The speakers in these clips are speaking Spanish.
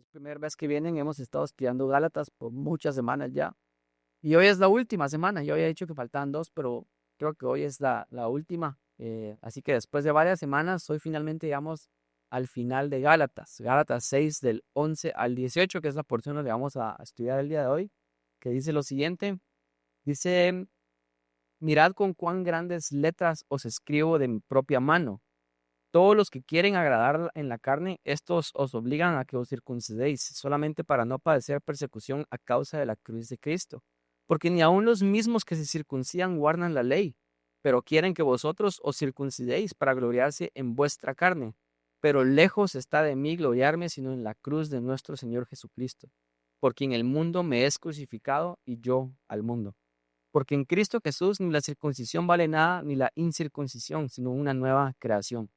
Es la primera vez que vienen, hemos estado estudiando Gálatas por muchas semanas ya. Y hoy es la última semana. Yo había dicho que faltaban dos, pero creo que hoy es la última. Así que después de varias semanas, hoy finalmente llegamos al final de Gálatas. Gálatas 6 del 11 al 18, que es la porción donde vamos a estudiar el día de hoy, que dice lo siguiente. Dice, mirad con cuán grandes letras os escribo de mi propia mano. Todos los que quieren agradar en la carne, estos os obligan a que os circuncidéis, solamente para no padecer persecución a causa de la cruz de Cristo. Porque ni aun los mismos que se circuncidan guardan la ley, pero quieren que vosotros os circuncidéis para gloriarse en vuestra carne. Pero lejos está de mí gloriarme, sino en la cruz de nuestro Señor Jesucristo, por quien el mundo me es crucificado y yo al mundo. Porque en Cristo Jesús ni la circuncisión vale nada, ni la incircuncisión, sino una nueva creación.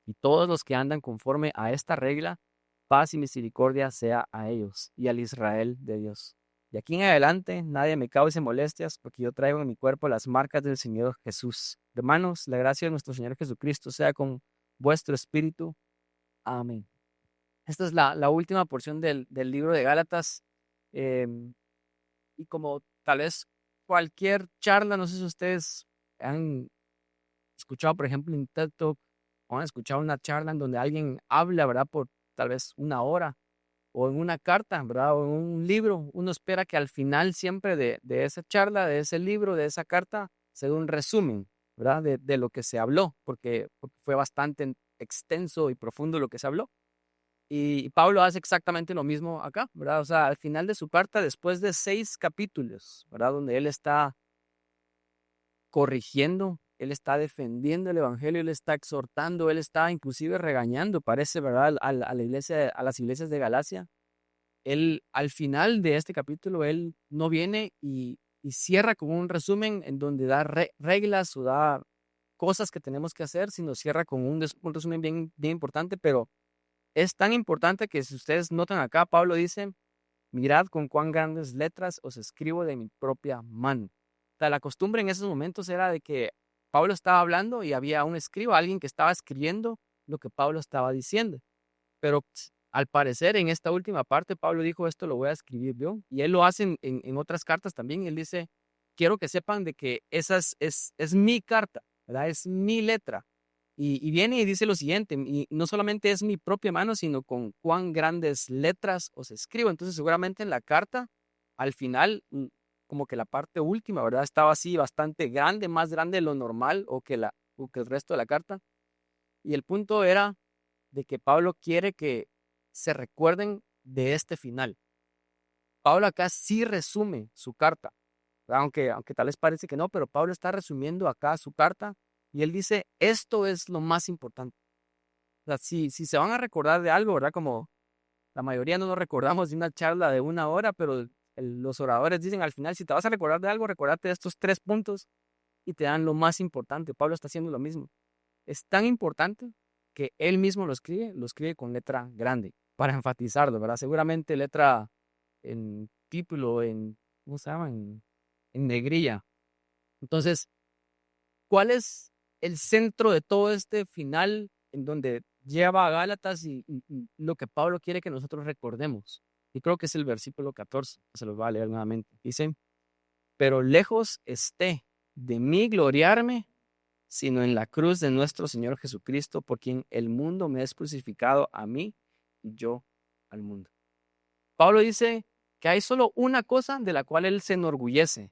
Y todos los que andan conforme a esta regla, paz y misericordia sea a ellos y al Israel de Dios. De aquí en adelante, nadie me cause molestias, porque yo traigo en mi cuerpo las marcas del Señor Jesús. Hermanos, la gracia de nuestro Señor Jesucristo sea con vuestro espíritu. Amén. Esta es la última porción del libro de Gálatas. Y como tal vez cualquier charla, no sé si ustedes han escuchado, por ejemplo, en TED Talk, o han escuchado una charla en donde alguien habla, ¿verdad? Por tal vez una hora, o en una carta, ¿verdad? O en un libro. Uno espera que al final siempre de esa charla, de ese libro, de esa carta, se dé un resumen, ¿verdad? De lo que se habló, porque fue bastante extenso y profundo lo que se habló. Y Pablo hace exactamente lo mismo acá, ¿verdad? O sea, al final de su carta, después de 6 capítulos, ¿verdad? Donde él está corrigiendo, él está defendiendo el evangelio, él está exhortando, él está inclusive regañando, parece, ¿verdad? A la iglesia, a las iglesias de Galacia. Él, al final de este capítulo, él no viene y cierra con un resumen en donde da reglas o da cosas que tenemos que hacer, sino cierra con un resumen bien, bien importante, pero es tan importante que si ustedes notan acá, Pablo dice, mirad con cuán grandes letras os escribo de mi propia mano. O sea, la costumbre en esos momentos era de que Pablo estaba hablando y había un escriba, alguien que estaba escribiendo lo que Pablo estaba diciendo. Pero al parecer en esta última parte Pablo dijo, esto lo voy a escribir yo. Y él lo hace en otras cartas también. Él dice, quiero que sepan de que esa es mi carta, ¿verdad? Es mi letra. Y viene y dice lo siguiente, y no solamente es mi propia mano, sino con cuán grandes letras os escribo. Entonces seguramente en la carta, al final, como que la parte última, ¿verdad? Estaba así bastante grande, más grande de lo normal o que el resto de la carta. Y el punto era de que Pablo quiere que se recuerden de este final. Pablo acá sí resume su carta, ¿verdad? Aunque tal vez parece que no, pero Pablo está resumiendo acá su carta y él dice, esto es lo más importante. O sea, si se van a recordar de algo, ¿verdad? Como la mayoría no nos recordamos de una charla de una hora, pero los oradores dicen al final, si te vas a recordar de algo, recordate de estos 3 puntos y te dan lo más importante. Pablo está haciendo lo mismo. Es tan importante que él mismo lo escribe con letra grande para enfatizarlo, ¿verdad? Seguramente letra en título, ¿cómo se llama? En negrilla. Entonces, ¿cuál es el centro de todo este final en donde lleva a Gálatas y lo que Pablo quiere que nosotros recordemos? Y creo que es el versículo 14, se los voy a leer nuevamente. Dice, pero lejos esté de mí gloriarme, sino en la cruz de nuestro Señor Jesucristo, por quien el mundo me es crucificado a mí y yo al mundo. Pablo dice que hay solo una cosa de la cual él se enorgullece,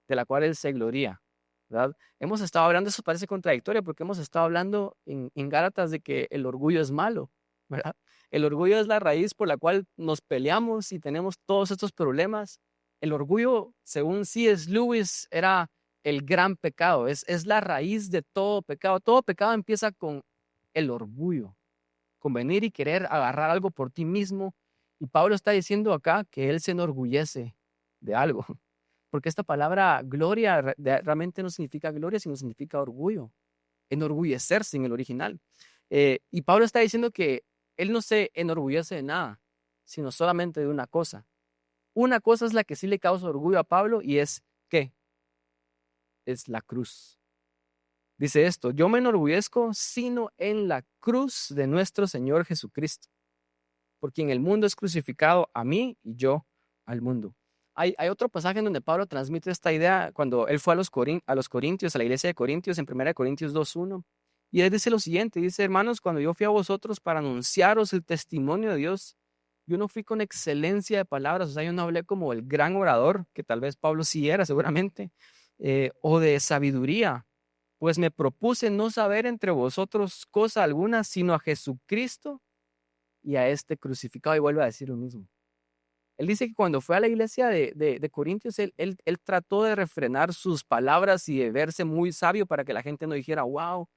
de la cual él se gloría, ¿verdad? Hemos estado hablando, eso parece contradictorio, porque hemos estado hablando en Gálatas de que el orgullo es malo, ¿verdad? El orgullo es la raíz por la cual nos peleamos y tenemos todos estos problemas. El orgullo, según C.S. Lewis, era el gran pecado, es la raíz de todo pecado. Todo pecado empieza con el orgullo, con venir y querer agarrar algo por ti mismo. Y Pablo está diciendo acá que él se enorgullece de algo, porque esta palabra gloria realmente no significa gloria, sino significa orgullo, enorgullecerse en el original. Y Pablo está diciendo que él no se enorgullece de nada, sino solamente de una cosa. Una cosa es la que sí le causa orgullo a Pablo y es ¿qué? Es la cruz. Dice esto, yo me enorgullezco sino en la cruz de nuestro Señor Jesucristo. por quien el mundo es crucificado a mí y yo al mundo. Hay otro pasaje en donde Pablo transmite esta idea cuando él fue a los Corintios, a la iglesia de Corintios, en 1 Corintios 2:1. Y él dice lo siguiente, dice, hermanos, cuando yo fui a vosotros para anunciaros el testimonio de Dios, yo no fui con excelencia de palabras, o sea, yo no hablé como el gran orador, que tal vez Pablo sí era seguramente, o de sabiduría, pues me propuse no saber entre vosotros cosa alguna, sino a Jesucristo y a este crucificado. Y vuelve a decir lo mismo. Él dice que cuando fue a la iglesia de Corintios, él trató de refrenar sus palabras y de verse muy sabio para que la gente no dijera, wow,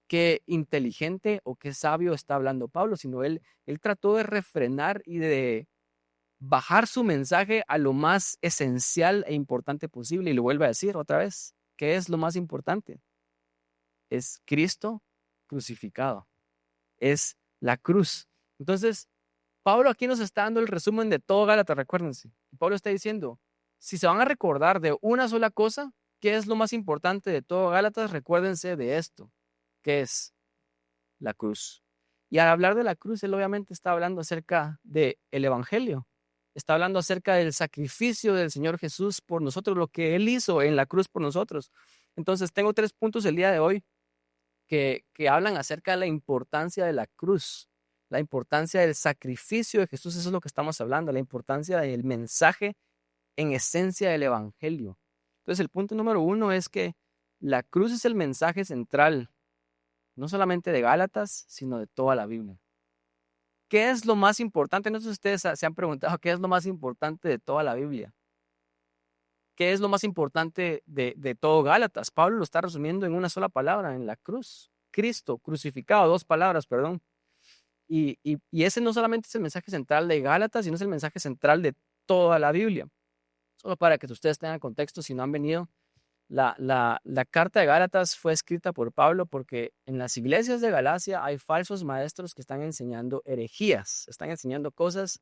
qué inteligente o qué sabio está hablando Pablo, sino él trató de refrenar y de bajar su mensaje a lo más esencial e importante posible. Y lo vuelve a decir otra vez, ¿qué es lo más importante? Es Cristo crucificado, es la cruz. Entonces, Pablo aquí nos está dando el resumen de todo Gálatas, recuérdense. Pablo está diciendo, si se van a recordar de una sola cosa, ¿qué es lo más importante de todo Gálatas? Recuérdense de esto, que es la cruz. Y al hablar de la cruz, él obviamente está hablando acerca del Evangelio. Está hablando acerca del sacrificio del Señor Jesús por nosotros, lo que Él hizo en la cruz por nosotros. Entonces, tengo 3 puntos el día de hoy que hablan acerca de la importancia de la cruz, la importancia del sacrificio de Jesús. Eso es lo que estamos hablando, la importancia del mensaje en esencia del Evangelio. Entonces, el punto número 1 es que la cruz es el mensaje central, no solamente de Gálatas, sino de toda la Biblia. ¿Qué es lo más importante? No sé si ustedes se han preguntado qué es lo más importante de toda la Biblia. ¿Qué es lo más importante de todo Gálatas? Pablo lo está resumiendo en una sola palabra, en la cruz. Cristo crucificado, 2 palabras, perdón. Y ese no solamente es el mensaje central de Gálatas, sino es el mensaje central de toda la Biblia. Solo para que ustedes tengan contexto, si no han venido, la carta de Gálatas fue escrita por Pablo porque en las iglesias de Galacia hay falsos maestros que están enseñando herejías, están enseñando cosas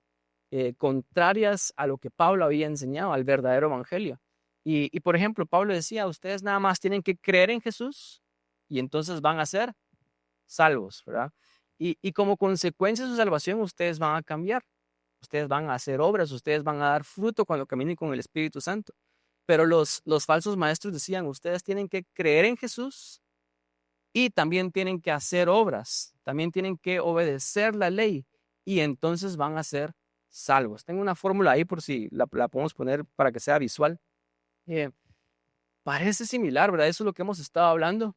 contrarias a lo que Pablo había enseñado, al verdadero evangelio. Y por ejemplo, Pablo decía, ustedes nada más tienen que creer en Jesús y entonces van a ser salvos, ¿verdad? Y como consecuencia de su salvación, ustedes van a cambiar, ustedes van a hacer obras, ustedes van a dar fruto cuando caminen con el Espíritu Santo. Pero los falsos maestros decían, ustedes tienen que creer en Jesús y también tienen que hacer obras, también tienen que obedecer la ley y entonces van a ser salvos. Tengo una fórmula ahí por si la podemos poner para que sea visual. Eh, Parece similar, ¿verdad? Eso es lo que hemos estado hablando,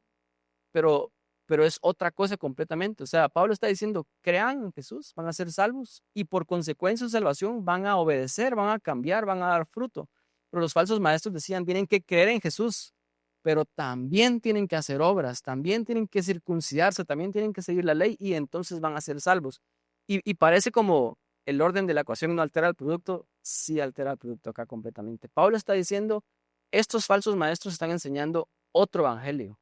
pero, pero es otra cosa completamente. O sea, Pablo está diciendo, crean en Jesús, van a ser salvos y por consecuencia de su salvación van a obedecer, van a cambiar, van a dar fruto. Pero los falsos maestros decían, tienen que creer en Jesús, pero también tienen que hacer obras, también tienen que circuncidarse, también tienen que seguir la ley y entonces van a ser salvos. Y parece como el orden de la ecuación no altera el producto, sí altera el producto acá completamente. Pablo está diciendo, estos falsos maestros están enseñando otro evangelio.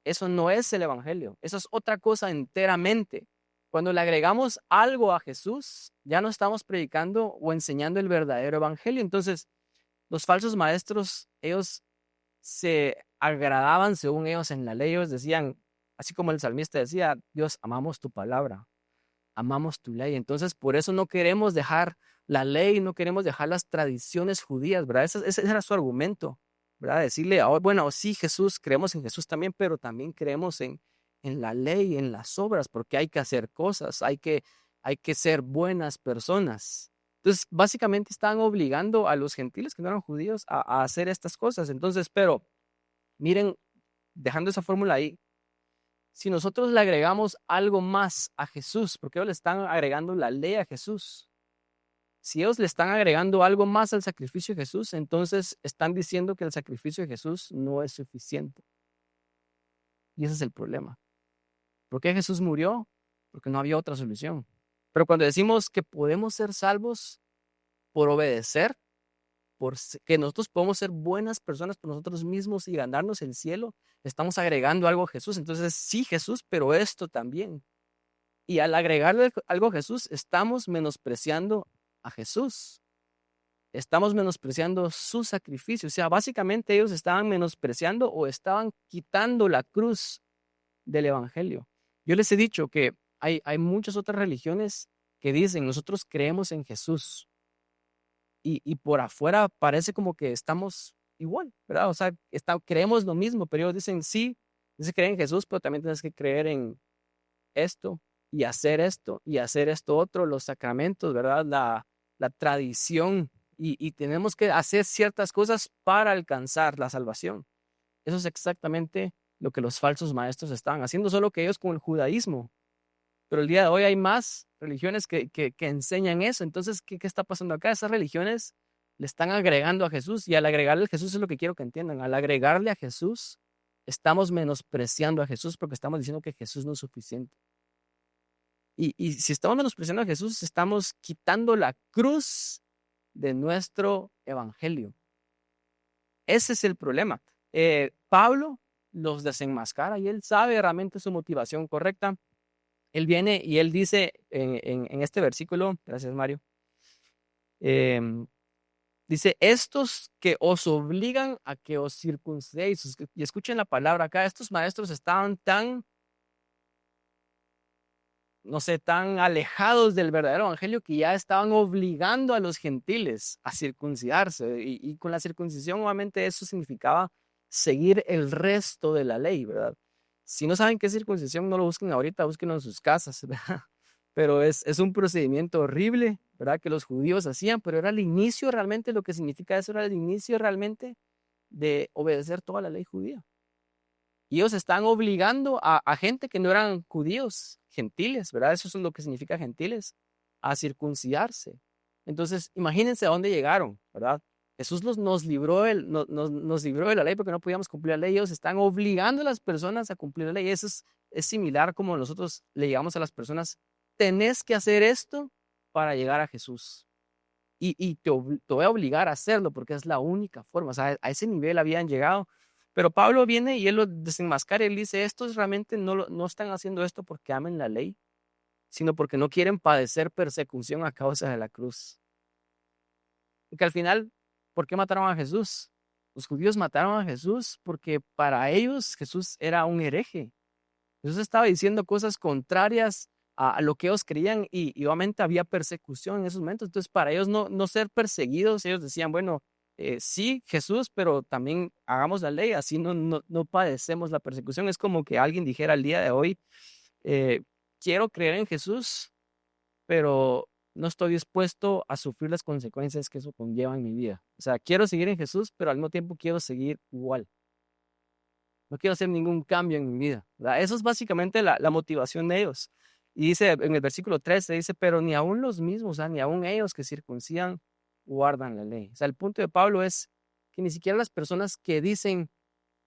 Eso no es el evangelio, eso es otra cosa enteramente. Cuando le agregamos algo a Jesús, ya no estamos predicando o enseñando el verdadero evangelio. Entonces, los falsos maestros, ellos se agradaban según ellos en la ley. Ellos decían, así como el salmista decía, Dios, amamos tu palabra, amamos tu ley. Entonces, por eso no queremos dejar la ley, no queremos dejar las tradiciones judías, ¿verdad? Ese era su argumento, ¿verdad? Decirle, oh, bueno, sí, Jesús, creemos en Jesús también, pero también creemos en la ley, en las obras, porque hay que hacer cosas, hay que ser buenas personas. Entonces, básicamente están obligando a los gentiles que no eran judíos a hacer estas cosas. Entonces, pero miren, dejando esa fórmula ahí, si nosotros le agregamos algo más a Jesús, porque ellos le están agregando la ley a Jesús, si ellos le están agregando algo más al sacrificio de Jesús, entonces están diciendo que el sacrificio de Jesús no es suficiente. Y ese es el problema. ¿Por qué Jesús murió? Porque no había otra solución. Pero cuando decimos que podemos ser salvos por obedecer, que nosotros podemos ser buenas personas por nosotros mismos y ganarnos el cielo, estamos agregando algo a Jesús. Entonces, sí, Jesús, pero esto también. Y al agregarle algo a Jesús, estamos menospreciando a Jesús. Estamos menospreciando su sacrificio. O sea, básicamente ellos estaban menospreciando o estaban quitando la cruz del evangelio. Yo les he dicho que hay muchas otras religiones que dicen, nosotros creemos en Jesús y por afuera parece como que estamos igual, ¿verdad? O sea, creemos lo mismo, pero ellos dicen, sí, dice creer en Jesús, pero también tienes que creer en esto y hacer esto otro, los sacramentos, ¿verdad? La tradición y tenemos que hacer ciertas cosas para alcanzar la salvación. Eso es exactamente lo que los falsos maestros estaban haciendo, solo que ellos con el judaísmo. Pero el día de hoy hay más religiones que enseñan eso. Entonces, ¿qué está pasando acá? Esas religiones le están agregando a Jesús y al agregarle a Jesús es lo que quiero que entiendan. Al agregarle a Jesús, estamos menospreciando a Jesús porque estamos diciendo que Jesús no es suficiente. Y si estamos menospreciando a Jesús, estamos quitando la cruz de nuestro evangelio. Ese es el problema. Pablo los desenmascara y él sabe realmente su motivación correcta. Él viene y él dice en este versículo, gracias Mario, dice, estos que os obligan a que os circuncidéis, y escuchen la palabra acá, estos maestros estaban tan, no sé, tan alejados del verdadero evangelio que ya estaban obligando a los gentiles a circuncidarse. Y con la circuncisión, obviamente, eso significaba seguir el resto de la ley, ¿verdad? Si no saben qué es circuncisión, no lo busquen ahorita, búsquenlo en sus casas, ¿verdad? Pero es un procedimiento horrible, ¿verdad? Que los judíos hacían, pero era el inicio realmente, lo que significa eso era el inicio realmente de obedecer toda la ley judía. Y ellos están obligando a gente que no eran judíos, gentiles, ¿verdad? Eso es lo que significa gentiles, a circuncidarse. Entonces, imagínense a dónde llegaron, ¿verdad? Jesús nos libró nos libró de la ley porque no podíamos cumplir la ley. Ellos están obligando a las personas a cumplir la ley. Eso es similar como nosotros le digamos a las personas, tenés que hacer esto para llegar a Jesús. Y te voy a obligar a hacerlo porque es la única forma. O sea, a ese nivel habían llegado. Pero Pablo viene y él lo desenmascara y él dice, estos realmente no están haciendo esto porque amen la ley, sino porque no quieren padecer persecución a causa de la cruz. Porque al final, ¿por qué mataron a Jesús? Los judíos mataron a Jesús porque para ellos Jesús era un hereje. Jesús estaba diciendo cosas contrarias a lo que ellos creían y obviamente había persecución en esos momentos. Entonces, para ellos no ser perseguidos, ellos decían, bueno, sí, Jesús, pero también hagamos la ley, así no padecemos la persecución. Es como que alguien dijera el día de hoy, eh, quiero creer en Jesús, pero no estoy dispuesto a sufrir las consecuencias que eso conlleva en mi vida. O sea, quiero seguir en Jesús, pero al mismo tiempo quiero seguir igual. No quiero hacer ningún cambio en mi vida, ¿verdad? Eso es básicamente la motivación de ellos. Y dice en el versículo 13, dice, pero ni aún los mismos, o sea, ni aún ellos que circuncidan, guardan la ley. O sea, el punto de Pablo es que ni siquiera las personas que dicen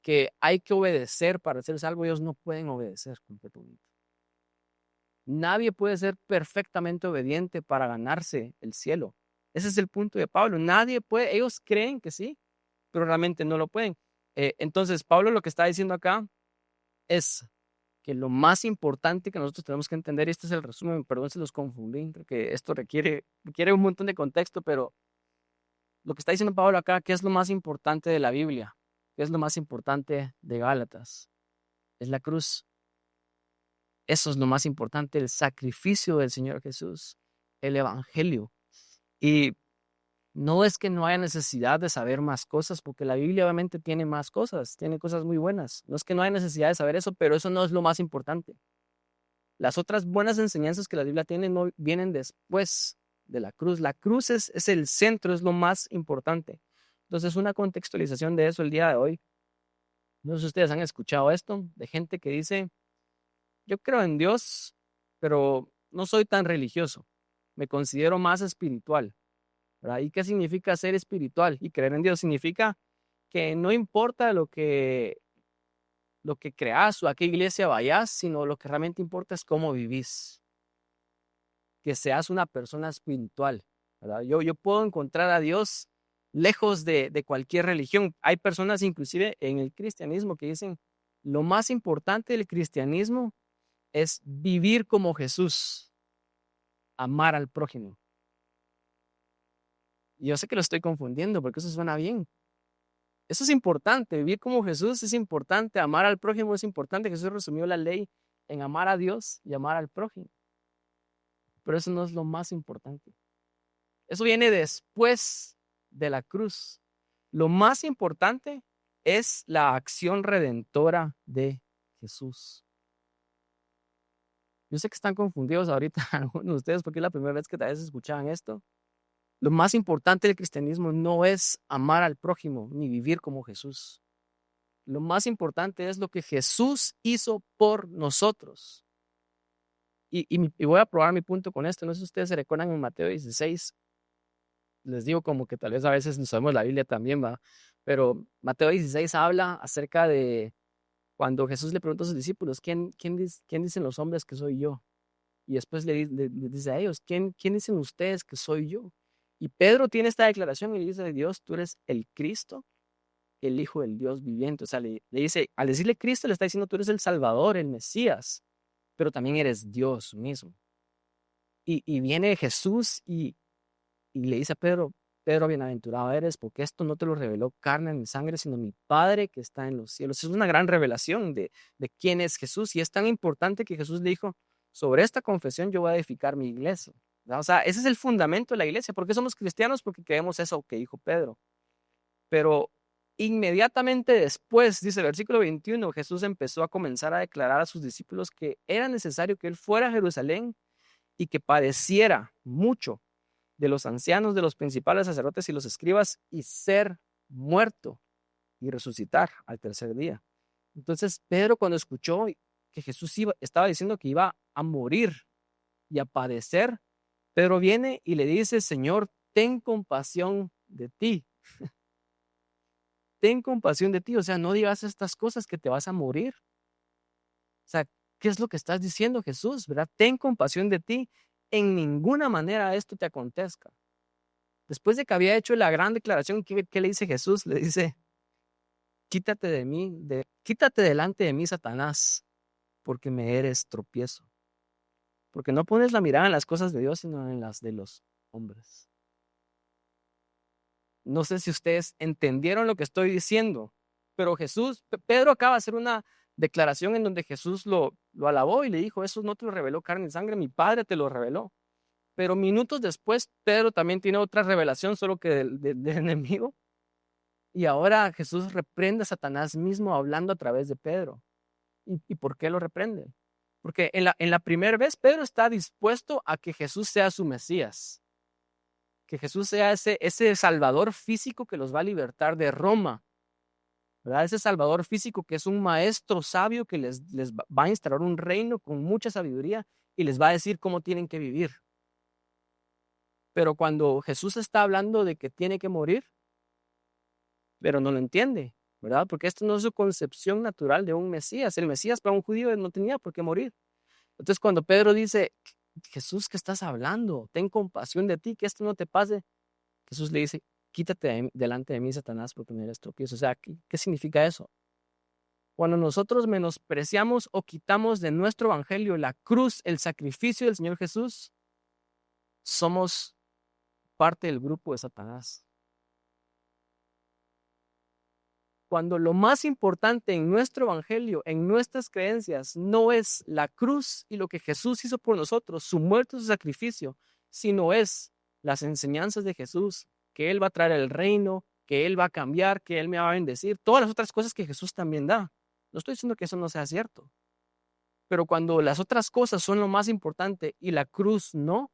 que hay que obedecer para ser salvo, ellos no pueden obedecer completamente. Nadie puede ser perfectamente obediente para ganarse el cielo. Ese es el punto de Pablo. Nadie puede, ellos creen que sí, pero realmente no lo pueden. Entonces, Pablo lo que está diciendo acá es que lo más importante que nosotros tenemos que entender, y este es el resumen, perdón si los confundí, creo que esto requiere un montón de contexto, pero lo que está diciendo Pablo acá, ¿qué es lo más importante de la Biblia? ¿Qué es lo más importante de Gálatas? Es la cruz. Eso es lo más importante, el sacrificio del Señor Jesús, el Evangelio. Y no es que no haya necesidad de saber más cosas, porque la Biblia obviamente tiene más cosas, tiene cosas muy buenas. No es que no haya necesidad de saber eso, pero eso no es lo más importante. Las otras buenas enseñanzas que la Biblia tiene no vienen después de la cruz. La cruz es el centro, es lo más importante. Entonces, una contextualización de eso el día de hoy. No sé si ustedes han escuchado esto, de gente que dice, yo creo en Dios, pero no soy tan religioso. Me considero más espiritual. ¿Verdad? ¿Y qué significa ser espiritual y creer en Dios? Significa que no importa lo que creas o a qué iglesia vayas, sino lo que realmente importa es cómo vivís. Que seas una persona espiritual, ¿verdad? Yo puedo encontrar a Dios lejos de cualquier religión. Hay personas inclusive en el cristianismo que dicen, lo más importante del cristianismo es vivir como Jesús, amar al prójimo. Y yo sé que lo estoy confundiendo porque eso suena bien. Eso es importante, vivir como Jesús es importante, amar al prójimo es importante. Jesús resumió la ley en amar a Dios y amar al prójimo. pero eso no es lo más importante. Eso viene después de la cruz. Lo más importante es la acción redentora de Jesús. Yo sé que están confundidos ahorita algunos de ustedes porque es la primera vez que tal vez escuchaban esto. Lo más importante del cristianismo no es amar al prójimo ni vivir como Jesús. Lo más importante es lo que Jesús hizo por nosotros. Y voy a probar mi punto con esto. No sé si ustedes se recuerdan en Mateo 16. Les digo como que tal vez a veces no sabemos la Biblia también, ¿va? Pero Mateo 16 habla acerca de cuando Jesús le preguntó a sus discípulos, ¿quién dicen los hombres que soy yo? Y después le dice a ellos, ¿quién dicen ustedes que soy yo? Y Pedro tiene esta declaración y le dice, Dios, tú eres el Cristo, el Hijo del Dios viviente. O sea, le dice, al decirle Cristo, le está diciendo, tú eres el Salvador, el Mesías, pero también eres Dios mismo. Y viene Jesús y le dice a Pedro, Pedro, bienaventurado eres, porque esto no te lo reveló carne ni sangre, sino mi Padre que está en los cielos. Es una gran revelación de quién es Jesús. Y es tan importante que Jesús le dijo, sobre esta confesión yo voy a edificar mi iglesia. ¿Verdad? O sea, ese es el fundamento de la iglesia. ¿Por qué somos cristianos? Porque creemos eso que dijo Pedro. Pero inmediatamente después, dice el versículo 21, Jesús empezó a comenzar a declarar a sus discípulos que era necesario que él fuera a Jerusalén y que padeciera mucho de los ancianos, de los principales sacerdotes y los escribas, y ser muerto y resucitar al tercer día. Entonces Pedro, cuando escuchó que Jesús estaba diciendo que iba a morir y a padecer, Pedro viene y le dice, Señor, ten compasión de ti. Ten compasión de ti. O sea, no digas estas cosas que te vas a morir. O sea, ¿qué es lo que estás diciendo, Jesús? ¿Verdad? Ten compasión de ti. En ninguna manera esto te acontezca. Después de que había hecho la gran declaración, ¿qué le dice Jesús? Le dice, quítate de mí, quítate delante de mí, Satanás, porque me eres tropiezo. Porque no pones la mirada en las cosas de Dios, sino en las de los hombres. No sé si ustedes entendieron lo que estoy diciendo, pero Pedro acaba de hacer una declaración en donde Jesús lo alabó y le dijo, eso no te lo reveló carne y sangre, mi Padre te lo reveló. Pero minutos después, Pedro también tiene otra revelación, solo que del enemigo. Y ahora Jesús reprende a Satanás mismo hablando a través de Pedro. ¿Y por qué lo reprende? Porque en la primera vez Pedro está dispuesto a que Jesús sea su Mesías, que Jesús sea ese Salvador físico que los va a libertar de Roma, ¿verdad? Ese Salvador físico que es un maestro sabio que les va a instaurar un reino con mucha sabiduría y les va a decir cómo tienen que vivir. Pero cuando Jesús está hablando de que tiene que morir, pero no lo entiende, ¿verdad? Porque esto no es su concepción natural de un Mesías. El Mesías para un judío no tenía por qué morir. Entonces cuando Pedro dice, Jesús, ¿qué estás hablando? Ten compasión de ti, que esto no te pase. Jesús le dice, quítate delante de mí, Satanás, porque me eres tropiezo. O sea, ¿qué significa eso? Cuando nosotros menospreciamos o quitamos de nuestro evangelio la cruz, el sacrificio del Señor Jesús, somos parte del grupo de Satanás. Cuando lo más importante en nuestro evangelio, en nuestras creencias, no es la cruz y lo que Jesús hizo por nosotros, su muerte, su sacrificio, sino es las enseñanzas de Jesús, que Él va a traer el reino, que Él va a cambiar, que Él me va a bendecir, todas las otras cosas que Jesús también da. No estoy diciendo que eso no sea cierto, pero cuando las otras cosas son lo más importante y la cruz no,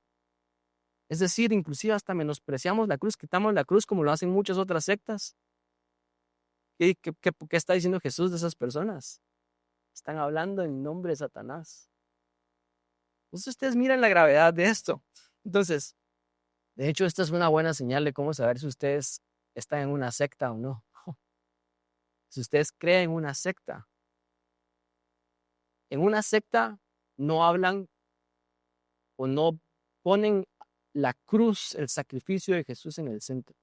es decir, inclusive hasta menospreciamos la cruz, quitamos la cruz como lo hacen muchas otras sectas. ¿Qué está diciendo Jesús de esas personas? Están hablando en nombre de Satanás. Entonces ustedes miran la gravedad de esto. Entonces, de hecho, esta es una buena señal de cómo saber si ustedes están en una secta o no. Si ustedes creen en una secta no hablan o no ponen la cruz, el sacrificio de Jesús en el centro.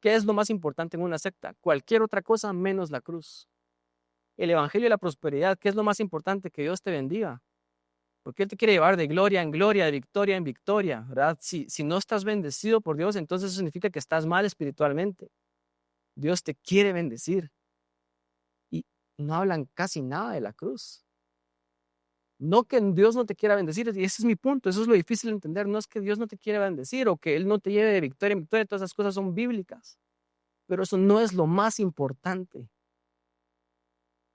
¿Qué es lo más importante en una secta? Cualquier otra cosa menos la cruz. El evangelio de la prosperidad, ¿qué es lo más importante? Que Dios te bendiga. Porque Él te quiere llevar de gloria en gloria, de victoria en victoria, ¿verdad? Si no estás bendecido por Dios, entonces eso significa que estás mal espiritualmente. Dios te quiere bendecir. Y no hablan casi nada de la cruz. No que Dios no te quiera bendecir, y ese es mi punto, eso es lo difícil de entender, no es que Dios no te quiera bendecir o que Él no te lleve de victoria en victoria, todas esas cosas son bíblicas, pero eso no es lo más importante.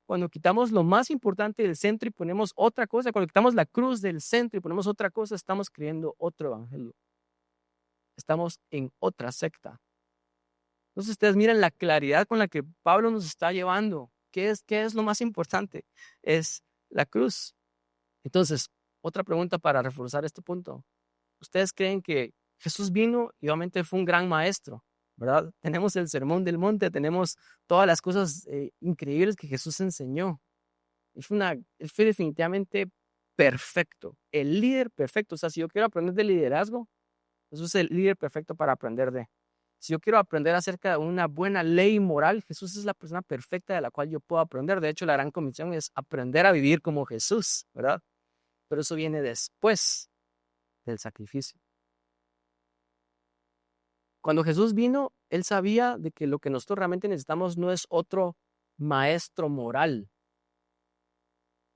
Cuando quitamos lo más importante del centro y ponemos otra cosa, cuando quitamos la cruz del centro y ponemos otra cosa, estamos creyendo otro evangelio. Estamos en otra secta. Entonces ustedes miren la claridad con la que Pablo nos está llevando. ¿Qué es lo más importante? Es la cruz. Entonces, otra pregunta para reforzar este punto. ¿Ustedes creen que Jesús vino y obviamente fue un gran maestro, verdad? Tenemos el Sermón del Monte, tenemos todas las cosas increíbles que Jesús enseñó. Él fue definitivamente perfecto, el líder perfecto. O sea, si yo quiero aprender de liderazgo, Jesús es el líder perfecto para aprender de. Si yo quiero aprender acerca de una buena ley moral, Jesús es la persona perfecta de la cual yo puedo aprender. De hecho, la gran comisión es aprender a vivir como Jesús, ¿verdad? Pero eso viene después del sacrificio. Cuando Jesús vino, Él sabía de que lo que nosotros realmente necesitamos no es otro maestro moral.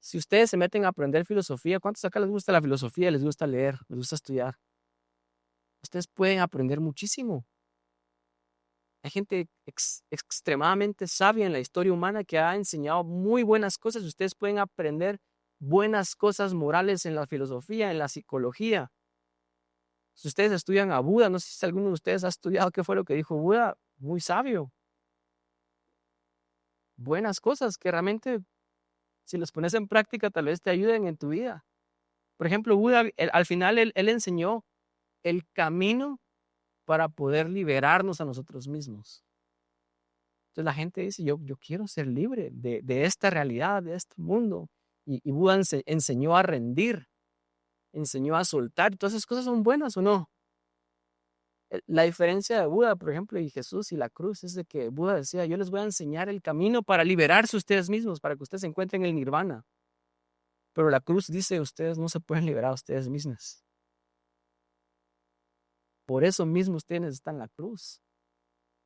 Si ustedes se meten a aprender filosofía, ¿cuántos acá les gusta la filosofía? Les gusta leer, les gusta estudiar. Ustedes pueden aprender muchísimo. Hay gente extremadamente sabia en la historia humana que ha enseñado muy buenas cosas. Ustedes pueden aprender buenas cosas morales en la filosofía, en la psicología. Si ustedes estudian a Buda, no sé si alguno de ustedes ha estudiado qué fue lo que dijo Buda, muy sabio. Buenas cosas que realmente, si los pones en práctica, tal vez te ayuden en tu vida. Por ejemplo, Buda, al final, él enseñó el camino para poder liberarnos a nosotros mismos. Entonces la gente dice, yo quiero ser libre de esta realidad, de este mundo. Y Buda enseñó a rendir, enseñó a soltar. Todas esas cosas son buenas o no. La diferencia de Buda, por ejemplo, y Jesús y la cruz es de que Buda decía, yo les voy a enseñar el camino para liberarse ustedes mismos, para que ustedes se encuentren en el nirvana. Pero la cruz dice, ustedes no se pueden liberar a ustedes mismos. Por eso mismo ustedes necesitan la cruz.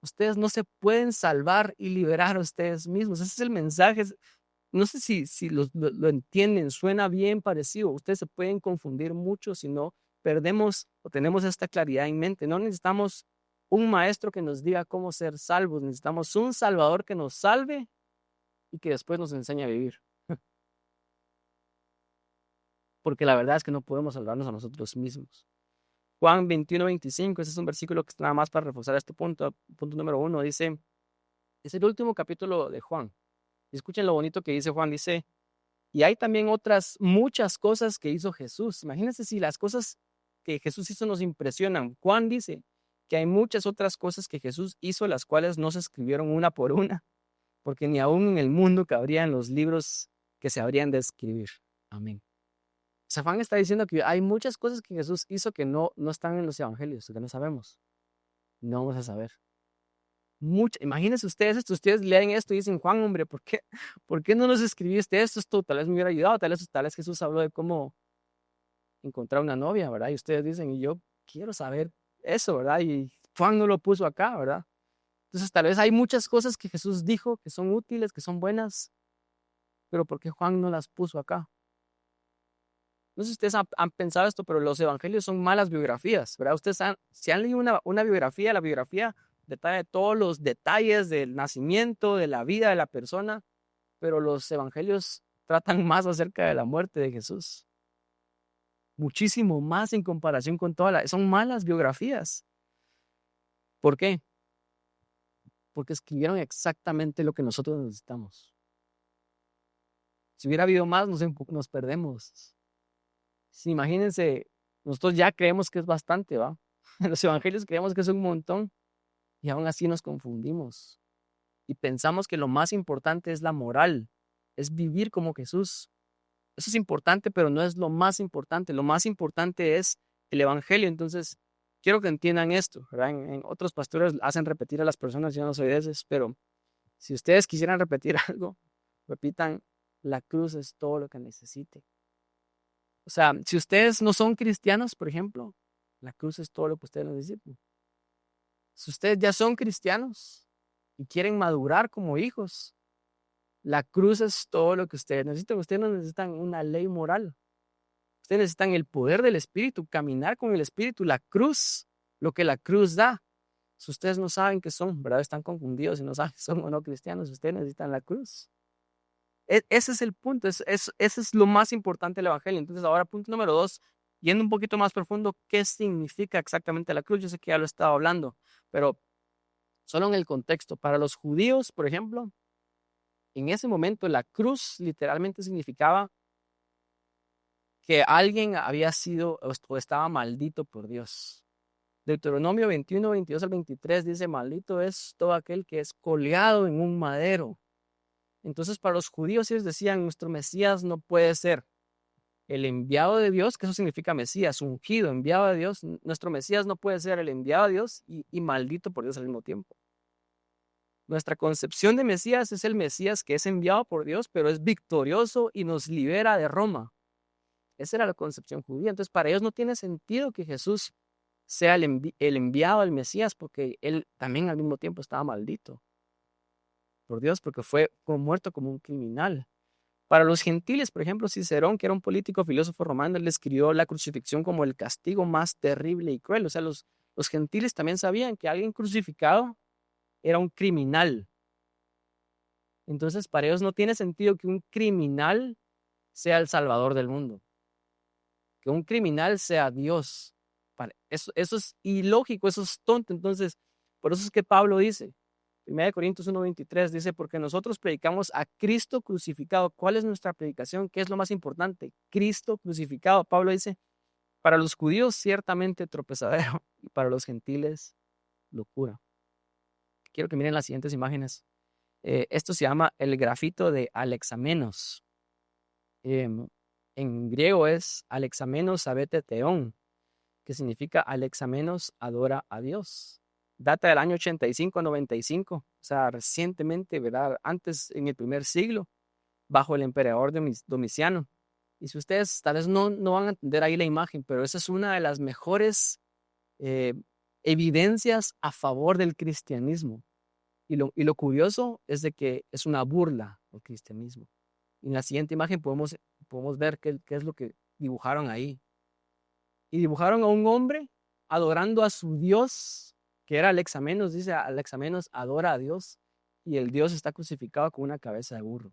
Ustedes no se pueden salvar y liberar a ustedes mismos. Ese es el mensaje. No sé si lo entienden, suena bien parecido. Ustedes se pueden confundir mucho si no perdemos o tenemos esta claridad en mente. No necesitamos un maestro que nos diga cómo ser salvos. Necesitamos un Salvador que nos salve y que después nos enseñe a vivir. Porque la verdad es que no podemos salvarnos a nosotros mismos. Juan 21:25, ese es un versículo que está nada más para reforzar este punto. Punto número 1 dice, es el último capítulo de Juan. Escuchen lo bonito que dice Juan, dice, y hay también otras muchas cosas que hizo Jesús. Imagínense si las cosas que Jesús hizo nos impresionan. Juan dice que hay muchas otras cosas que Jesús hizo, las cuales no se escribieron una por una, porque ni aún en el mundo cabrían los libros que se habrían de escribir. Amén. O sea, Juan está diciendo que hay muchas cosas que Jesús hizo que no están en los evangelios, que no sabemos. No vamos a saber. Imagínense ustedes esto, ustedes leen esto y dicen, Juan, hombre, ¿por qué no nos escribiste esto? Esto tal vez me hubiera ayudado, tal vez Jesús habló de cómo encontrar una novia, ¿verdad? Y ustedes dicen, y yo quiero saber eso, ¿verdad? Y Juan no lo puso acá, ¿verdad? Entonces tal vez hay muchas cosas que Jesús dijo que son útiles, que son buenas, pero ¿por qué Juan no las puso acá? No sé si ustedes han pensado esto, pero los evangelios son malas biografías, ¿verdad? Si han leído una biografía, la biografía detalla todos los detalles del nacimiento, de la vida de la persona, pero los evangelios tratan más acerca de la muerte de Jesús. Muchísimo más en comparación con son malas biografías. ¿Por qué? Porque escribieron exactamente lo que nosotros necesitamos. Si hubiera habido más, nos perdemos. Sí, imagínense, nosotros ya creemos que es bastante, ¿va? En los evangelios creemos que es un montón y aún así nos confundimos. Y pensamos que lo más importante es la moral, es vivir como Jesús. Eso es importante, pero no es lo más importante. Lo más importante es el evangelio. Entonces, quiero que entiendan esto, ¿verdad? En otros pastores hacen repetir a las personas, yo no soy de esos, pero si ustedes quisieran repetir algo, repitan, la cruz es todo lo que necesite. O sea, si ustedes no son cristianos, por ejemplo, la cruz es todo lo que ustedes necesitan. Si ustedes ya son cristianos y quieren madurar como hijos, La cruz es todo lo que ustedes necesitan. Ustedes no necesitan una ley moral. Ustedes necesitan el poder del Espíritu, caminar con el Espíritu, la cruz, lo que la cruz da. Si ustedes no saben qué son, ¿verdad? Están confundidos y no saben si son o no cristianos. Ustedes necesitan la cruz. Ese es el punto. Ese es lo más importante del Evangelio. Entonces, ahora, punto número 2, yendo un poquito más profundo, ¿qué significa exactamente la cruz? Yo sé que ya lo he estado hablando, pero solo en el contexto. Para los judíos, por ejemplo, en ese momento la cruz literalmente significaba que alguien había sido o estaba maldito por Dios. Deuteronomio 21, 22 al 23 dice, maldito es todo aquel que es colgado en un madero. Entonces, para los judíos ellos decían, nuestro Mesías no puede ser el enviado de Dios, que eso significa Mesías, ungido, enviado de Dios. Nuestro Mesías no puede ser el enviado de Dios y maldito por Dios al mismo tiempo. Nuestra concepción de Mesías es el Mesías que es enviado por Dios, pero es victorioso y nos libera de Roma. Esa era la concepción judía. Entonces, para ellos no tiene sentido que Jesús sea el enviado al Mesías, porque él también al mismo tiempo estaba maldito por Dios, porque fue muerto como un criminal. Para los gentiles, por ejemplo, Cicerón, que era un político filósofo romano, él describió la crucifixión como el castigo más terrible y cruel. O sea, los gentiles también sabían que alguien crucificado era un criminal. Entonces, para ellos no tiene sentido que un criminal sea el salvador del mundo, que un criminal sea Dios. Eso es ilógico, eso es tonto. Entonces, por eso es que Pablo dice, 1 Corintios 1:23, dice, porque nosotros predicamos a Cristo crucificado. ¿Cuál es nuestra predicación? ¿Qué es lo más importante? Cristo crucificado. Pablo dice, para los judíos ciertamente tropezadero y para los gentiles locura. Quiero que miren las siguientes imágenes. Esto se llama el grafito de Alexamenos. En griego es Alexamenos abete theon, que significa Alexamenos adora a Dios. Data del año 85-95, o sea, recientemente, ¿verdad? Antes, en el primer siglo, bajo el emperador Domiciano. Y si ustedes tal vez no van a entender ahí la imagen, pero esa es una de las mejores eh, evidencias a favor del cristianismo. Y lo curioso es de que es una burla al cristianismo. En la siguiente imagen podemos ver qué es lo que dibujaron ahí. Y dibujaron a un hombre adorando a su Dios, que era Alexamenos. Dice, Alexamenos adora a Dios y el Dios está crucificado con una cabeza de burro.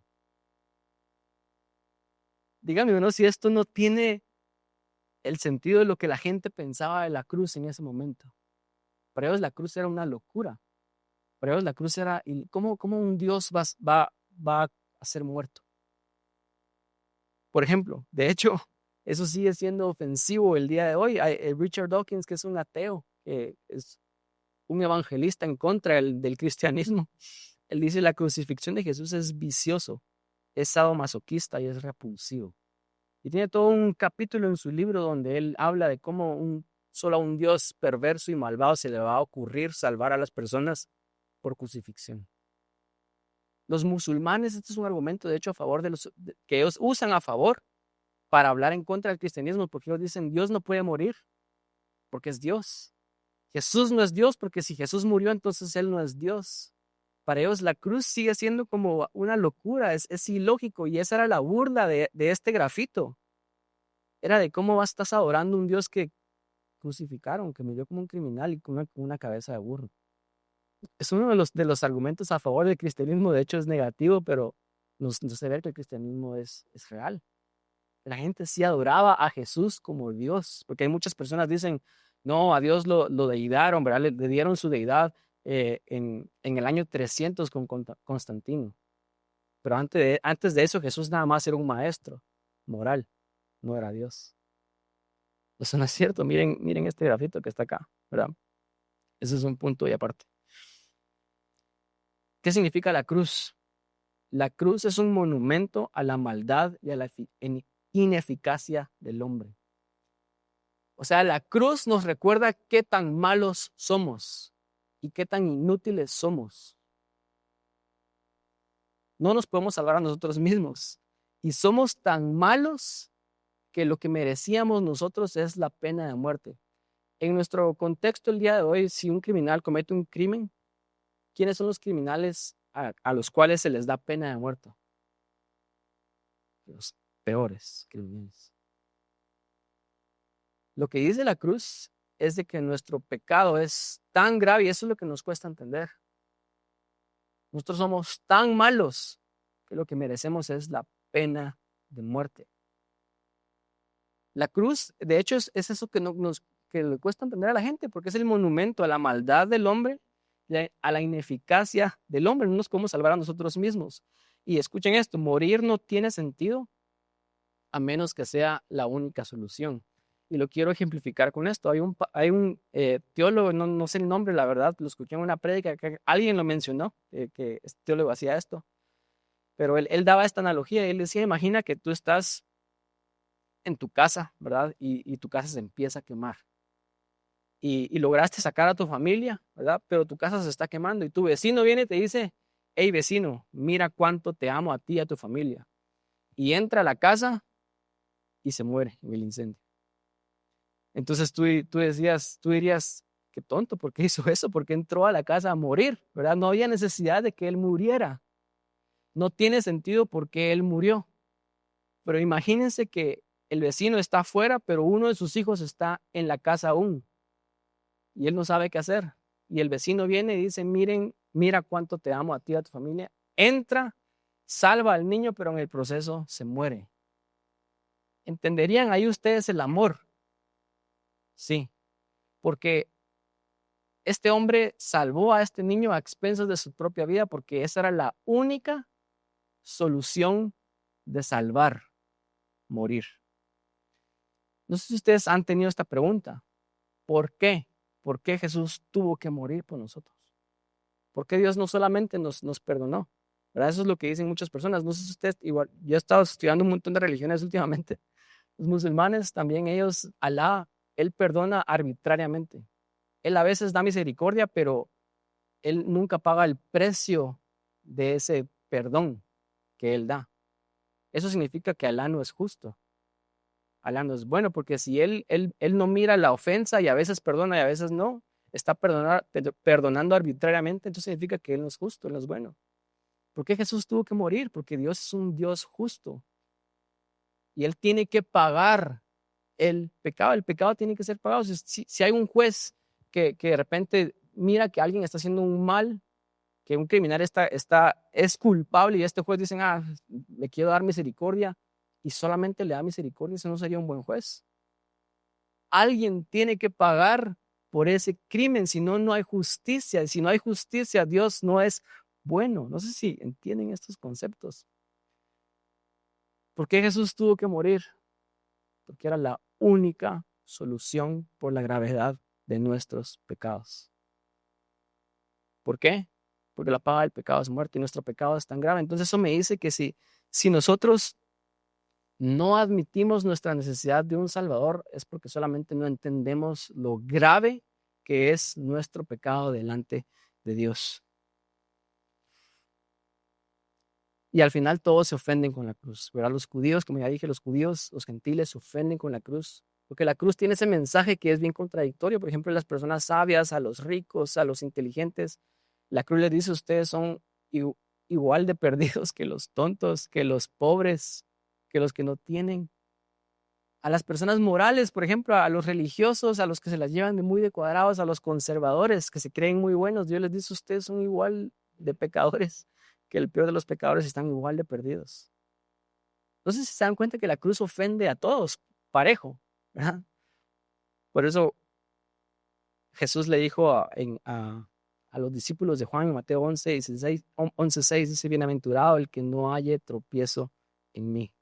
Dígame, ¿no? Si esto no tiene el sentido de lo que la gente pensaba de la cruz en ese momento. Para ellos la cruz era una locura. Para ellos la cruz era, ¿cómo un Dios va a ser muerto? Por ejemplo, de hecho, eso sigue siendo ofensivo el día de hoy. Richard Dawkins, que es un ateo, que es un evangelista en contra del cristianismo, él dice la crucifixión de Jesús es vicioso, es sadomasoquista y es repulsivo. Y tiene todo un capítulo en su libro donde él habla de cómo solo a un Dios perverso y malvado se le va a ocurrir salvar a las personas por crucifixión. Los musulmanes, este es un argumento de hecho a favor que ellos usan a favor para hablar en contra del cristianismo, porque ellos dicen Dios no puede morir porque es Dios. Jesús no es Dios porque si Jesús murió entonces Él no es Dios. Para ellos la cruz sigue siendo como una locura, es ilógico, y esa era la burla de este grafito. Era de cómo estás adorando a un Dios que crucificaron, que murió como un criminal y con una cabeza de burro. Es uno de los argumentos a favor del cristianismo. De hecho es negativo, pero no se ve que el cristianismo es real. La gente sí adoraba a Jesús como Dios, porque hay muchas personas que dicen, no, a Dios lo deidaron, ¿verdad? Le dieron su deidad en el año 300 con Constantino. Pero antes de eso Jesús nada más era un maestro moral, no era Dios. Eso no es cierto. Miren este grafito que está acá, ¿verdad? Ese es un punto y aparte. ¿Qué significa la cruz? La cruz es un monumento a la maldad y a la ineficacia del hombre. O sea, la cruz nos recuerda qué tan malos somos y qué tan inútiles somos. No nos podemos salvar a nosotros mismos. Y somos tan malos que lo que merecíamos nosotros es la pena de muerte. En nuestro contexto el día de hoy, si un criminal comete un crimen, ¿quiénes son los criminales a los cuales se les da pena de muerte? los peores crímenes. Lo que dice la cruz es de que nuestro pecado es tan grave y eso es lo que nos cuesta entender. Nosotros somos tan malos que lo que merecemos es la pena de muerte. La cruz, de hecho, es eso que le cuesta entender a la gente, porque es el monumento a la maldad del hombre, a la ineficacia del hombre. No nos podemos salvar a nosotros mismos. Y escuchen esto, morir no tiene sentido a menos que sea la única solución. Y lo quiero ejemplificar con esto. Hay un teólogo, no sé el nombre, la verdad, lo escuché en una prédica, que alguien lo mencionó, que este teólogo hacía esto, pero él daba esta analogía. Él decía, imagina que tú estás en tu casa, ¿verdad? Y tu casa se empieza a quemar. Y lograste sacar a tu familia, ¿verdad? Pero tu casa se está quemando y tu vecino viene y te dice, hey vecino, mira cuánto te amo a ti y a tu familia. Y entra a la casa y se muere en el incendio. Entonces tú dirías, qué tonto, ¿por qué hizo eso? ¿Por qué entró a la casa a morir? ¿Verdad? No había necesidad de que él muriera. No tiene sentido por qué él murió. Pero imagínense que el vecino está afuera, pero uno de sus hijos está en la casa aún. Y él no sabe qué hacer. Y el vecino viene y dice, mira cuánto te amo a ti y a tu familia. Entra, salva al niño, pero en el proceso se muere. ¿Entenderían ahí ustedes el amor? Sí, porque este hombre salvó a este niño a expensas de su propia vida porque esa era la única solución de salvar, morir. No sé si ustedes han tenido esta pregunta. ¿Por qué? ¿Por qué Jesús tuvo que morir por nosotros? ¿Por qué Dios no solamente nos perdonó? ¿Verdad? Eso es lo que dicen muchas personas. No sé si ustedes, igual, yo he estado estudiando un montón de religiones últimamente. Los musulmanes también, ellos, Alá, Él perdona arbitrariamente. Él a veces da misericordia, pero Él nunca paga el precio de ese perdón que Él da. Eso significa que Alá no es justo. Alá no es bueno, porque si él no mira la ofensa y a veces perdona y a veces no, está perdonando arbitrariamente, entonces significa que Él no es justo, Él no es bueno. ¿Por qué Jesús tuvo que morir? Porque Dios es un Dios justo y Él tiene que pagar el pecado. El pecado tiene que ser pagado. Si hay un juez que de repente mira que alguien está haciendo un mal, que un criminal es culpable y este juez dice, le quiero dar misericordia y solamente le da misericordia, ese no sería un buen juez. Alguien tiene que pagar por ese crimen, si no, no hay justicia. Y si no hay justicia, Dios no es bueno. No sé si entienden estos conceptos. ¿Por qué Jesús tuvo que morir? Porque era la única solución por la gravedad de nuestros pecados. ¿Por qué? Porque la paga del pecado es muerte y nuestro pecado es tan grave. Entonces eso me dice que si nosotros no admitimos nuestra necesidad de un Salvador, es porque solamente no entendemos lo grave que es nuestro pecado delante de Dios. Y al final todos se ofenden con la cruz, ¿verdad? Los judíos, como ya dije, los judíos, los gentiles se ofenden con la cruz, porque la cruz tiene ese mensaje que es bien contradictorio. Por ejemplo, a las personas sabias, a los ricos, a los inteligentes, la cruz les dice, ustedes son igual de perdidos que los tontos, que los pobres, que los que no tienen. A las personas morales, por ejemplo, a los religiosos, a los que se las llevan de muy de cuadrados, a los conservadores que se creen muy buenos, Dios les dice, ustedes son igual de pecadores que el peor de los pecadores, están igual de perdidos. Entonces se dan cuenta que la cruz ofende a todos, parejo, ¿verdad? Por eso Jesús le dijo a los discípulos de Juan en Mateo 11:6, dice, bienaventurado el que no haya tropiezo en mí,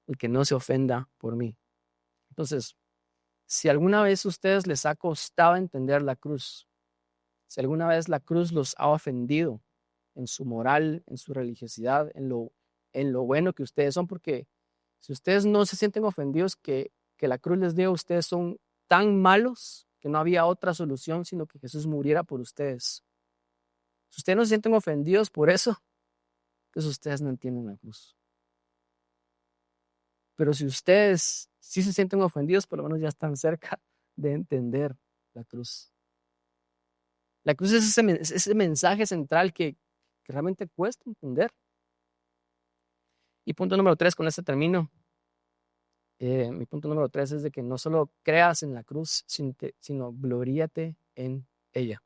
el que no se ofenda por mí. Entonces, si alguna vez a ustedes les ha costado entender la cruz, si alguna vez la cruz los ha ofendido en su moral, en su religiosidad, en lo bueno que ustedes son, porque si ustedes no se sienten ofendidos que la cruz les diga, ustedes son tan malos que no había otra solución sino que Jesús muriera por ustedes. Si ustedes no se sienten ofendidos por eso, pues ustedes no entienden la cruz. Pero si ustedes sí se sienten ofendidos, por lo menos ya están cerca de entender la cruz. La cruz es ese mensaje central que realmente cuesta entender. Y punto número 3, con este termino. Mi punto número 3 es de que no solo creas en la cruz, sino gloríate en ella.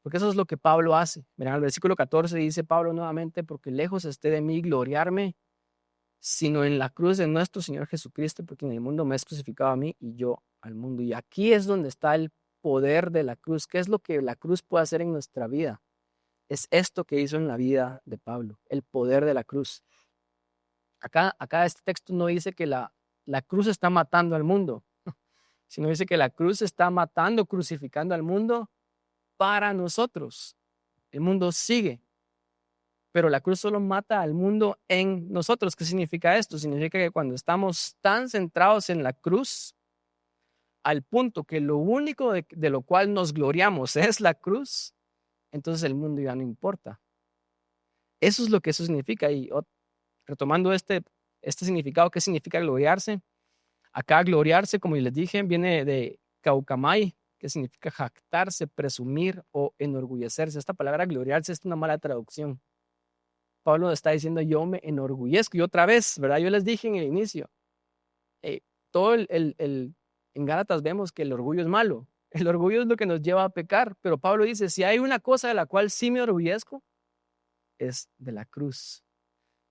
Porque eso es lo que Pablo hace. Mirá, el versículo 14 dice Pablo nuevamente, porque lejos esté de mí gloriarme, sino en la cruz de nuestro Señor Jesucristo, porque en el mundo me es crucificado a mí y yo al mundo. Y aquí es donde está el poder de la cruz. ¿Qué es lo que la cruz puede hacer en nuestra vida? Es esto que hizo en la vida de Pablo, el poder de la cruz. Acá este texto no dice que la cruz está matando al mundo, sino dice que la cruz está matando, crucificando al mundo para nosotros. El mundo sigue, pero la cruz solo mata al mundo en nosotros. ¿Qué significa esto? Significa que cuando estamos tan centrados en la cruz, al punto que lo único de lo cual nos gloriamos es la cruz, entonces el mundo ya no importa. Eso es lo que eso significa. Y retomando este significado, ¿qué significa gloriarse? Acá gloriarse, como les dije, viene de caucamai, que significa jactarse, presumir o enorgullecerse. Esta palabra gloriarse es una mala traducción. Pablo está diciendo, yo me enorgullezco. Y otra vez, ¿verdad? Yo les dije en el inicio, eh, todo en Gálatas vemos que el orgullo es malo. El orgullo es lo que nos lleva a pecar. Pero Pablo dice, si hay una cosa de la cual sí me enorgullezco, es de la cruz.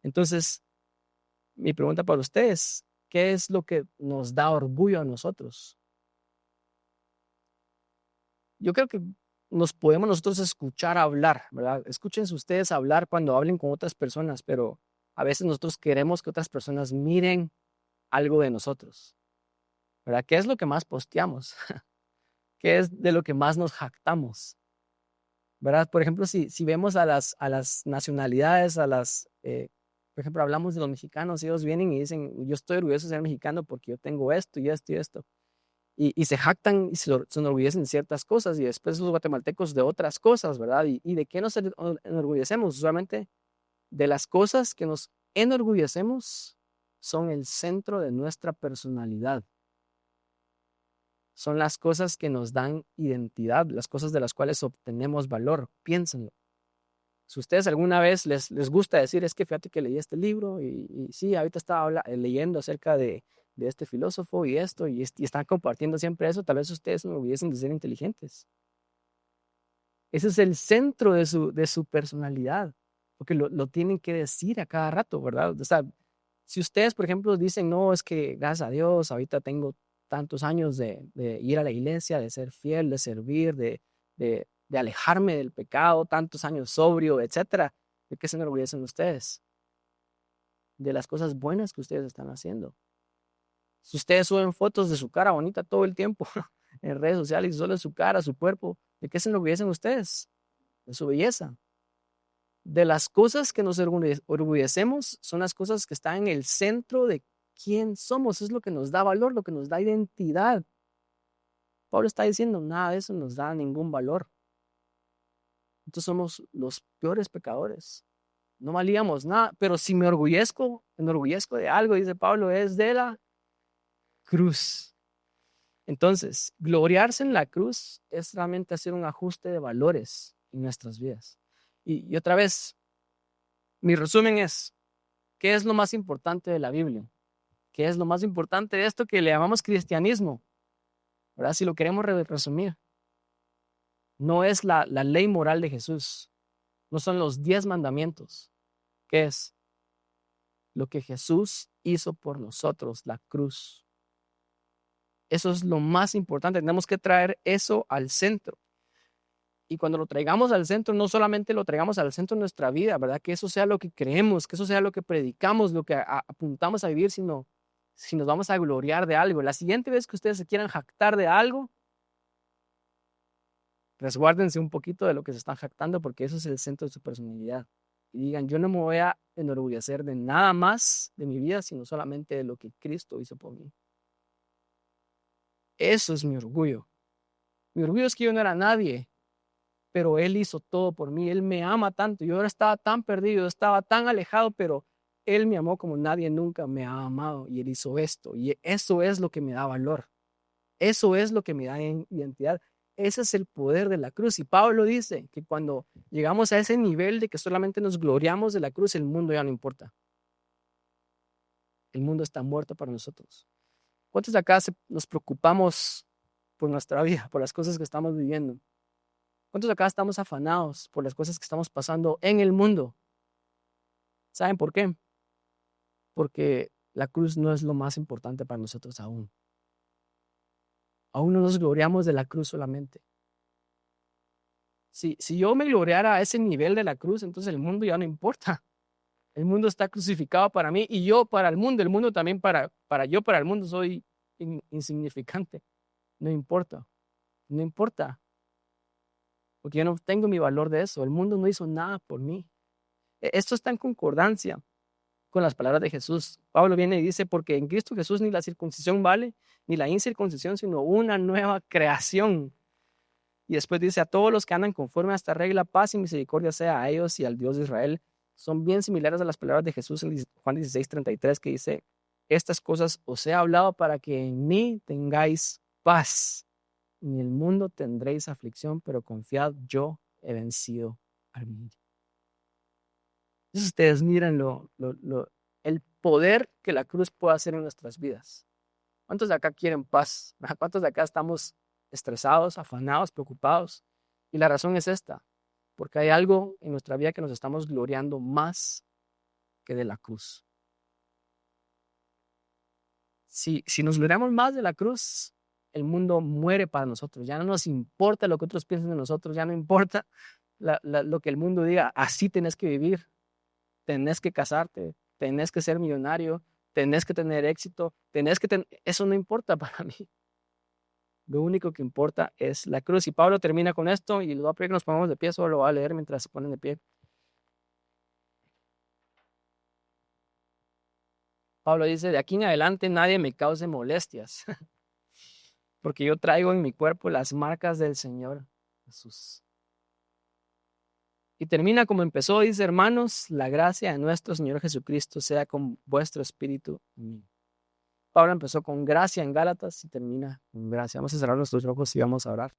Entonces, mi pregunta para ustedes, ¿qué es lo que nos da orgullo a nosotros? Yo creo que nos podemos nosotros escuchar hablar, ¿verdad? Escúchense ustedes hablar cuando hablen con otras personas, pero a veces nosotros queremos que otras personas miren algo de nosotros, ¿verdad? ¿Qué es lo que más posteamos? ¿Qué es de lo que más nos jactamos? ¿Verdad? Por ejemplo, si vemos a las nacionalidades, por ejemplo, hablamos de los mexicanos, ellos vienen y dicen, yo estoy orgulloso de ser mexicano porque yo tengo esto y esto y esto. Y se jactan y se enorgullecen de ciertas cosas y después los guatemaltecos de otras cosas, ¿verdad? ¿Y de qué nos enorgullecemos? Usualmente de las cosas que nos enorgullecemos son el centro de nuestra personalidad. Son las cosas que nos dan identidad, las cosas de las cuales obtenemos valor. Piénsenlo. Si ustedes alguna vez les gusta decir, es que fíjate que leí este libro y sí, ahorita estaba leyendo acerca de este filósofo y esto, y están compartiendo siempre eso, tal vez ustedes no hubiesen de ser inteligentes. Ese es el centro de su personalidad, porque lo tienen que decir a cada rato, ¿verdad? O sea, si ustedes, por ejemplo, dicen, no, es que gracias a Dios, ahorita tengo tantos años de ir a la iglesia, de ser fiel, de servir, de alejarme del pecado, tantos años sobrio, etcétera, ¿de qué se enorgullecen ustedes? De las cosas buenas que ustedes están haciendo. Si ustedes suben fotos de su cara bonita todo el tiempo en redes sociales y solo de su cara, su cuerpo, ¿de qué se enorgullecen ustedes? De su belleza. De las cosas que nos orgullecemos son las cosas que están en el centro de quién somos. Es lo que nos da valor, lo que nos da identidad. Pablo está diciendo, nada de eso nos da ningún valor. Entonces somos los peores pecadores. No valíamos nada, pero si me enorgullezco de algo, dice Pablo, es de la cruz. Entonces, gloriarse en la cruz es realmente hacer un ajuste de valores en nuestras vidas. Y otra vez, mi resumen es, ¿qué es lo más importante de la Biblia? ¿Qué es lo más importante de esto que le llamamos cristianismo? ¿Verdad? Si lo queremos resumir, no es la ley moral de Jesús, no son los 10 mandamientos. ¿Qué es? Lo que Jesús hizo por nosotros, la cruz. Eso es lo más importante. Tenemos que traer eso al centro. Y cuando lo traigamos al centro, no solamente lo traigamos al centro de nuestra vida, ¿verdad? Que eso sea lo que creemos, que eso sea lo que predicamos, lo que apuntamos a vivir, sino si nos vamos a gloriar de algo. La siguiente vez que ustedes se quieran jactar de algo, resguárdense un poquito de lo que se están jactando, porque eso es el centro de su personalidad. Y digan, yo no me voy a enorgullecer de nada más de mi vida, sino solamente de lo que Cristo hizo por mí. Eso es mi orgullo. Mi orgullo es que yo no era nadie, pero Él hizo todo por mí. Él me ama tanto. Yo ahora estaba tan perdido, estaba tan alejado, pero Él me amó como nadie nunca me ha amado y Él hizo esto. Y eso es lo que me da valor. Eso es lo que me da identidad. Ese es el poder de la cruz. Y Pablo dice que cuando llegamos a ese nivel de que solamente nos gloriamos de la cruz, el mundo ya no importa. el mundo está muerto para nosotros. ¿Cuántos de acá nos preocupamos por nuestra vida, por las cosas que estamos viviendo? ¿Cuántos de acá estamos afanados por las cosas que estamos pasando en el mundo? ¿Saben por qué? Porque la cruz no es lo más importante para nosotros aún. Aún no nos gloriamos de la cruz solamente. Si yo me gloriara a ese nivel de la cruz, entonces el mundo ya no importa. El mundo está crucificado para mí y yo para el mundo. El mundo también para el mundo soy insignificante. No importa. No importa. Porque yo no tengo mi valor de eso. El mundo no hizo nada por mí. Esto está en concordancia con las palabras de Jesús. Pablo viene y dice, porque en Cristo Jesús ni la circuncisión vale, ni la incircuncisión, sino una nueva creación. Y después dice, a todos los que andan conforme a esta regla, paz y misericordia sea a ellos y al Dios de Israel. Son bien similares a las palabras de Jesús en Juan 16:33, que dice, estas cosas os he hablado para que en mí tengáis paz. En el mundo tendréis aflicción, pero confiad, yo he vencido al mundo. Entonces ustedes miren el poder que la cruz puede hacer en nuestras vidas. ¿Cuántos de acá quieren paz? ¿Cuántos de acá estamos estresados, afanados, preocupados? Y la razón es esta, porque hay algo en nuestra vida que nos estamos gloriando más que de la cruz. Si nos gloriamos más de la cruz, el mundo muere para nosotros. Ya no nos importa lo que otros piensen de nosotros, ya no importa lo que el mundo diga. Así tenés que vivir, tenés que casarte, tenés que ser millonario, tenés que tener éxito, eso no importa para mí. Lo único que importa es la cruz. Y Pablo termina con esto y les voy a pedir que nos pongamos de pie, solo lo voy a leer mientras se ponen de pie. Pablo dice, de aquí en adelante nadie me cause molestias, porque yo traigo en mi cuerpo las marcas del Señor Jesús. Y termina como empezó, dice, hermanos, la gracia de nuestro Señor Jesucristo sea con vuestro espíritu. Amén. Pablo empezó con gracia en Gálatas y termina con gracia. Vamos a cerrar nuestros ojos y vamos a orar.